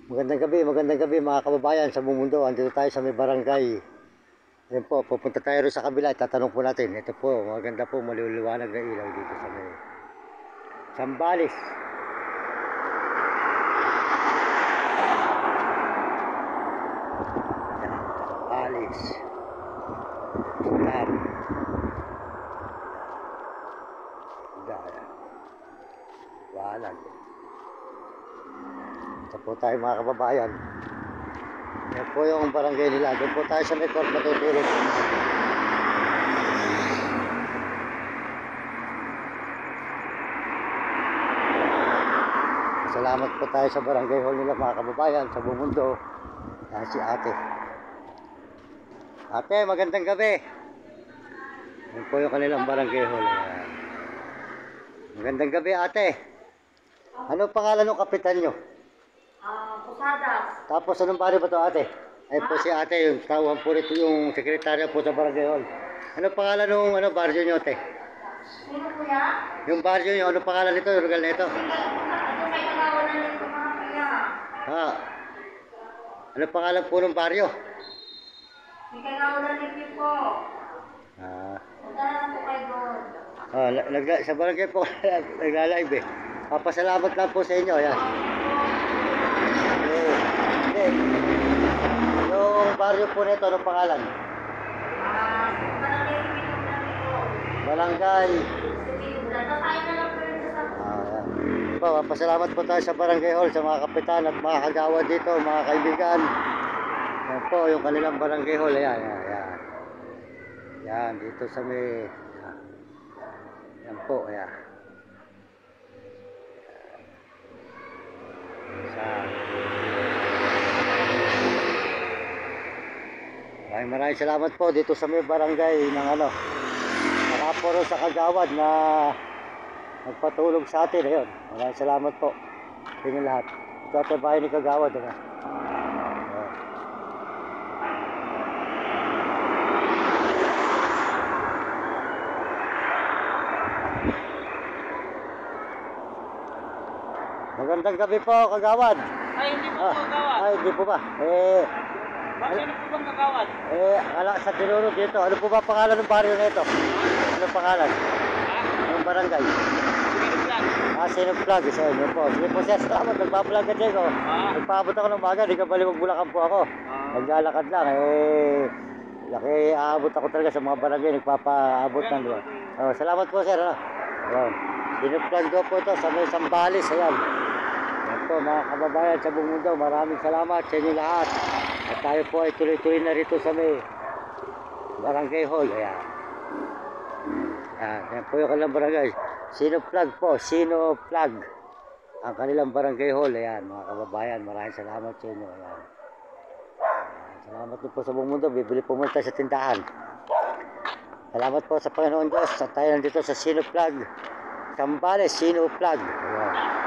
Magandang gabi mga kababayan sa buong mundo. Andito tayo sa may barangay. Ayan po, pupunta tayo rin sa kabila. Tatanong po natin. Ito po, maganda po, maliliwanag na ilaw dito sa may Zambales. Ayan, Zambales. Star. Ayan. Walang. Ito po tayo mga kababayan. Yan po yung barangay nila. Doon po tayo sa may court matutulog. Salamat po tayo sa barangay hall nila mga kababayan sa buong mundo. Yan si ate. Ate, magandang gabi. Yan po yung kanilang barangay hall. Yan. Magandang gabi ate. Ano pangalan ng kapitan nyo? Posadas. Tapos anong baryo ba ito ate? Ay po si ate, yung tawag po rito yung sekretarya po sa barangay hall. Ano pangalan ng baryo nyo ate? Sino kuya? Yung baryo nyo, ano pangalan nito, yung lugar na ito? Ito may kagawalan nito mga kuya. Ha? Ano pangalan po ng baryo? May kagawalan nito po. Punta na lang po kayo doon. Sa barangay po, nagla-live eh. Papasalamat lang po sa inyo, yan. Yung baryo po nito, anong pangalan? Barangay. Tatay na lang po yun sa Yan. Papasalamat po tayo sa barangay hall, sa mga kapitan at mga kagawad dito, mga kaibigan. Yan po, yung kanilang barangay hall. Ayan. Yan, dito sa may... Yan po, ayan. Maraming salamat po dito sa may barangay ng nakapuro sa kagawad na nagpatulog sa atin. Ayun, maraming salamat po sa inyo lahat. Ito at bahay ni kagawad. Magandang gabi po kagawad. Ay, hindi po kagawad. Ay, hindi po ba? Sino po bang kagawad? Sa tinuro dito. Ano po ba pangalan ng baryo na ito? Ano pangalan? Anong barangay? Sinop Flag. Isa yun po. Sige po siya, salamat. Nagbablog ka dyan ko. Nagpaabot ako ng baga. Di ka bali magbulakan po ako. Naglalakad lang. Aabot ako talaga sa mga barangay. Nagpapaabot ng doon. Salamat po sir. Sinop Flag daw po ito sa may Zambales. Ayan. Yan po mga kababayan sa buong mundo. Maraming salamat sa inyo lahat. At tayo po ay tuloy-tuloy na rito sa may barangay hall. Ayan. Yan po yung kanilang barangay. Sinop Flag po. Sinop Flag. Ang kanilang barangay hall. Ayan mga kababayan. Maraming salamat sa inyo. Ayan. Salamat po sa buong mundo. Bibili po muna tayo sa tindahan. Salamat po sa Panginoon Diyos. At tayo nandito sa Sinop Flag. Zambales, Sinop Flag. Ayan.